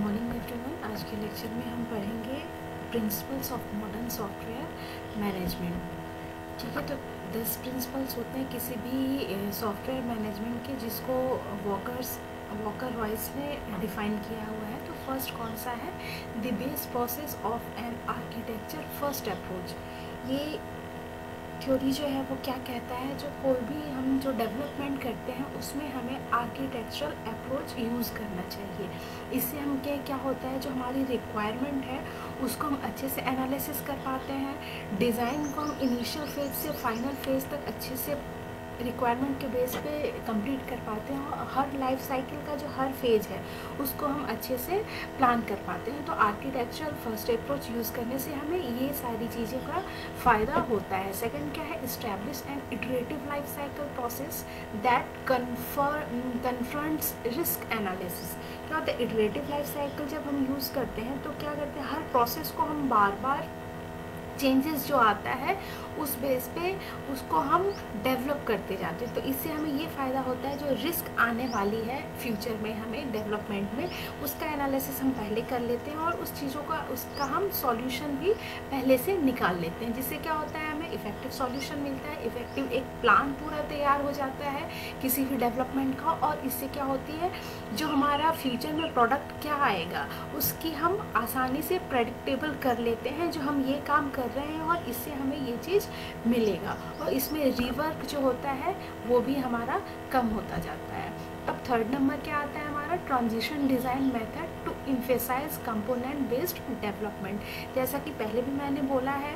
Morning everyone. आज के lecture में हम पढ़ेंगे principles of modern software management. ठीक है, तो 10 प्रिंसिपल्स होते हैं किसी भी सॉफ्टवेयर मैनेजमेंट के, जिसको वॉकर रॉयस ने डिफाइन किया हुआ है। तो फर्स्ट कौन सा है? The base process of an architecture first approach. ये थ्योरी जो है वो क्या कहता है, जो कोई भी हम जो डेवलपमेंट करते हैं उसमें हमें आर्किटेक्चरल अप्रोच यूज़ करना चाहिए। इससे हम क्या होता है, जो हमारी रिक्वायरमेंट है उसको हम अच्छे से एनालिसिस कर पाते हैं। डिज़ाइन को हम इनिशियल फेज से फाइनल फेज तक अच्छे से रिक्वायरमेंट के बेस पे कंप्लीट कर पाते हैं, और हर लाइफ साइकिल का जो हर फेज है उसको हम अच्छे से प्लान कर पाते हैं। तो आर्किटेक्चरल फर्स्ट अप्रोच यूज़ करने से हमें ये सारी चीज़ों का फ़ायदा होता है। सेकंड क्या है? Establish an iterative life cycle process that confronts risk analysis. क्या होता है? इटरेटिव लाइफ साइकिल जब हम यूज़ करते हैं तो क्या करते हैं, हर प्रोसेस को हम बार बार चेंजेस जो आता है उस बेस पे उसको हम डेवलप करते जाते हैं। तो इससे हमें ये फ़ायदा होता है, जो रिस्क आने वाली है फ्यूचर में हमें डेवलपमेंट में, उसका एनालिसिस हम पहले कर लेते हैं और उस चीज़ों का उसका हम सॉल्यूशन भी पहले से निकाल लेते हैं, जिससे क्या होता है हमें इफ़ेक्टिव सॉल्यूशन मिलता है, इफ़ेक्टिव एक प्लान पूरा तैयार हो जाता है किसी भी डेवलपमेंट का। और इससे क्या होती है, जो हमारा फ्यूचर में प्रोडक्ट क्या आएगा उसकी हम आसानी से प्रेडिक्टेबल कर लेते हैं, जो हम ये काम कर रहे हैं और इससे हमें ये चीज़ मिलेगा, और इसमें रिवर्क जो होता है वो भी हमारा कम होता जाता है। अब थर्ड नंबर क्या आता है हमारा? Transition design method to emphasize component based development. जैसा कि पहले भी मैंने बोला है,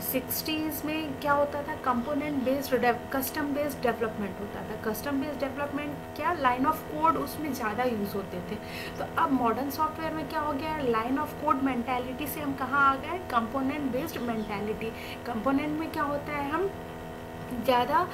60s में क्या होता था? Component based custom based development होता था। कस्टम बेस्ड डेवलपमेंट क्या, लाइन ऑफ कोड उसमें ज़्यादा यूज़ होते थे। तो अब मॉडर्न सॉफ्टवेयर में क्या हो गया, लाइन ऑफ कोड मेंटालिटी से हम कहाँ आ गए? Component based mentality. कंपोनेंट में क्या होता है, हम ज़्यादा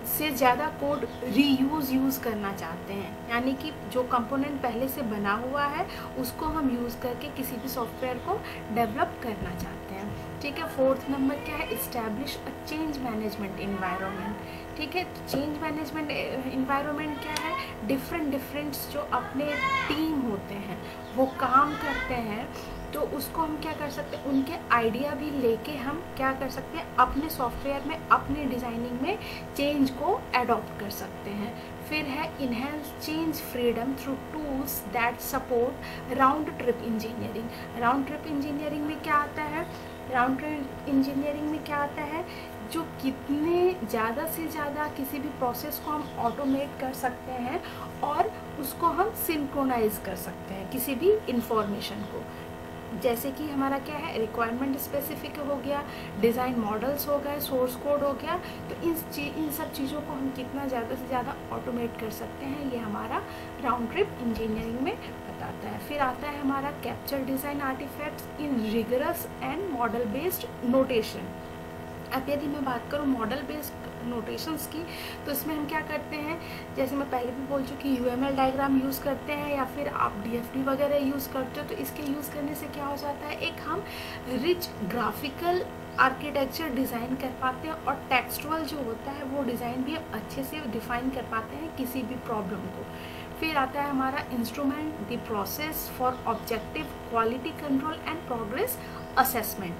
से ज़्यादा कोड यूज़ करना चाहते हैं, यानी कि जो कंपोनेंट पहले से बना हुआ है उसको हम यूज़ करके किसी भी सॉफ्टवेयर को डेवलप करना चाहते हैं। ठीक है, फोर्थ नंबर क्या है? Establish a change management environment. ठीक है, चेंज मैनेजमेंट इन्वायरमेंट क्या है? डिफरेंट जो अपने टीम होते हैं वो काम करते हैं, तो उसको हम क्या कर सकते हैं, उनके आइडिया भी लेके हम क्या कर सकते हैं, अपने सॉफ्टवेयर में अपने डिज़ाइनिंग में चेंज को अडॉप्ट कर सकते हैं। फिर है enhance change freedom through tools that support round trip engineering. Round trip engineering में क्या आता है? राउंड ट्रिप इंजीनियरिंग में क्या आता है, जो कितने ज़्यादा से ज़्यादा किसी भी प्रोसेस को हम ऑटोमेट कर सकते हैं और उसको हम सिंक्रोनाइज कर सकते हैं किसी भी इंफॉर्मेशन को। जैसे कि हमारा क्या है, रिक्वायरमेंट स्पेसिफिक हो गया, डिज़ाइन मॉडल्स हो गए, सोर्स कोड हो गया। तो इन सब चीज़ों को हम कितना ज़्यादा से ज़्यादा ऑटोमेट कर सकते हैं, ये हमारा राउंड ट्रिप इंजीनियरिंग में बताता है। फिर आता है हमारा capture design artifacts in rigorous and model based notation. अब यदि मैं बात करूँ मॉडल बेस्ड नोटेशंस की, तो इसमें हम क्या करते हैं, जैसे मैं पहले भी बोल चुकी, UML डायग्राम यूज़ करते हैं या फिर आप DFD वगैरह यूज़ करते हो। तो इसके यूज़ करने से क्या हो जाता है, एक हम रिच ग्राफिकल आर्किटेक्चर डिज़ाइन कर पाते हैं, और टेक्सचुअल जो होता है वो डिज़ाइन भी हम अच्छे से डिफ़ाइन कर पाते हैं किसी भी प्रॉब्लम को। फिर आता है हमारा instrument the process for objective quality control and progress assessment.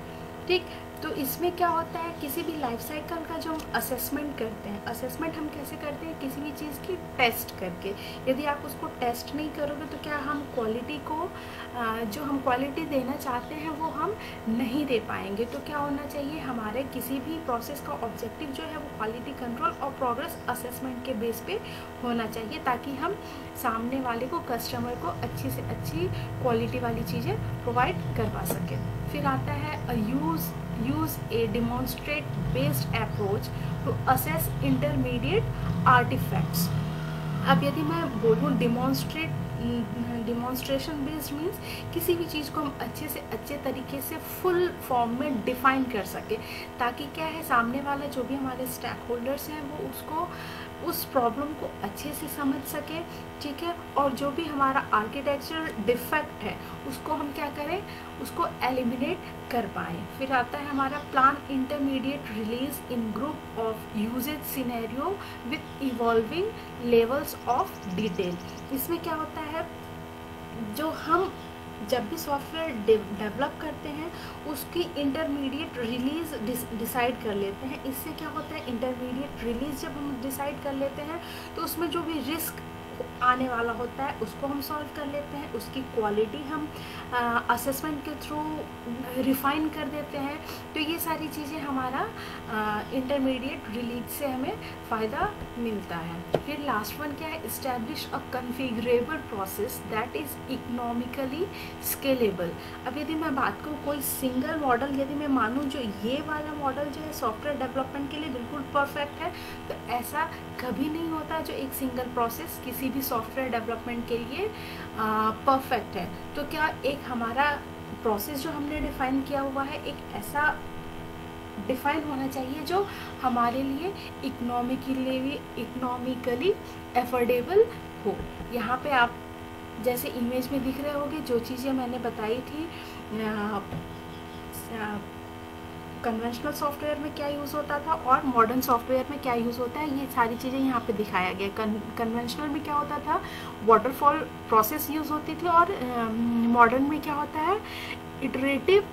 ठीक, तो इसमें क्या होता है, किसी भी लाइफ साइकिल का जो हम असेसमेंट करते हैं, असेसमेंट हम कैसे करते हैं, किसी भी चीज़ की टेस्ट करके। यदि आप उसको टेस्ट नहीं करोगे तो क्या हम क्वालिटी को जो हम क्वालिटी देना चाहते हैं वो हम नहीं दे पाएंगे। तो क्या होना चाहिए, हमारे किसी भी प्रोसेस का ऑब्जेक्टिव जो है वो क्वालिटी कंट्रोल और प्रोग्रेस असेसमेंट के बेस पे होना चाहिए, ताकि हम सामने वाले को, कस्टमर को अच्छी से अच्छी क्वालिटी वाली चीज़ें प्रोवाइड करवा सकें। फिर आता है use a demonstrate based approach to assess intermediate artifacts। अब यदि मैं बोलूँ डिमॉन्स्ट्रेशन बेस्ड मीन्स किसी भी चीज़ को हम अच्छे से अच्छे तरीके से फुल फॉर्म में डिफाइन कर सके, ताकि क्या है, सामने वाला जो भी हमारे स्टेक होल्डर्स हैं वो उसको उस प्रॉब्लम को अच्छे से समझ सके। ठीक है, और जो भी हमारा आर्किटेक्चर डिफेक्ट है उसको हम क्या करें, उसको एलिमिनेट कर पाएँ। फिर आता है हमारा plan intermediate release in group of usage scenario with evolving levels of detail. इसमें क्या होता है, जो हम जब भी सॉफ्टवेयर डेवलप करते हैं उसकी इंटरमीडिएट रिलीज़ डिसाइड कर लेते हैं। इससे क्या होता है, इंटरमीडिएट रिलीज़ जब हम डिसाइड कर लेते हैं तो उसमें जो भी रिस्क आने वाला होता है उसको हम सॉल्व कर लेते हैं, उसकी क्वालिटी हम असेसमेंट के थ्रू रिफाइन कर देते हैं। तो ये सारी चीज़ें हमारा इंटरमीडिएट रिलीज से हमें फ़ायदा मिलता है। फिर लास्ट वन क्या है, establish a configurable process that is economically scalable. अब यदि मैं बात करूँ कोई सिंगल मॉडल, यदि मैं मानूँ जो ये वाला मॉडल जो है सॉफ्टवेयर डेवलपमेंट के लिए बिल्कुल परफेक्ट है, तो ऐसा कभी नहीं होता जो एक सिंगल प्रोसेस किसी भी सॉफ्टवेयर डेवलपमेंट के लिए परफेक्ट है। तो क्या एक हमारा प्रोसेस जो हमने डिफाइन किया हुआ है एक ऐसा डिफाइन होना चाहिए जो हमारे लिए इकोनॉमिकली एफोर्डेबल हो। यहाँ पे आप जैसे इमेज में दिख रहे होंगे जो चीज़ें मैंने बताई थी, कन्वेंशनल सॉफ्टवेयर में क्या यूज़ होता था और मॉडर्न सॉफ्टवेयर में क्या यूज़ होता है, ये सारी चीज़ें यहाँ पे दिखाया गया। कन्वेंशनल में क्या होता था, वाटरफॉल प्रोसेस यूज़ होती थी, और मॉडर्न में क्या होता है, इटरेटिव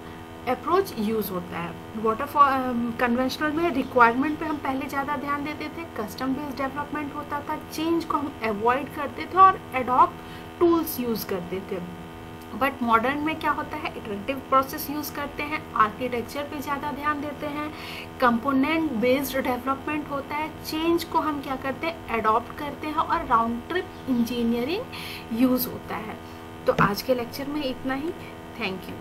अप्रोच यूज़ होता है। वाटरफॉल कन्वेंशनल में रिक्वायरमेंट पे हम पहले ज़्यादा ध्यान देते थे, कस्टम बेस्ड डेवलपमेंट होता था, चेंज को हम अवॉइड करते थे और एडॉप टूल्स यूज़ करते थे। बट मॉडर्न में क्या होता है, इटरेटिव प्रोसेस यूज़ करते हैं, आर्किटेक्चर पे ज़्यादा ध्यान देते हैं, कंपोनेंट बेस्ड डेवलपमेंट होता है, चेंज को हम क्या करते हैं, अडॉप्ट करते हैं, और राउंड ट्रिप इंजीनियरिंग यूज़ होता है। तो आज के लेक्चर में इतना ही। Thank you.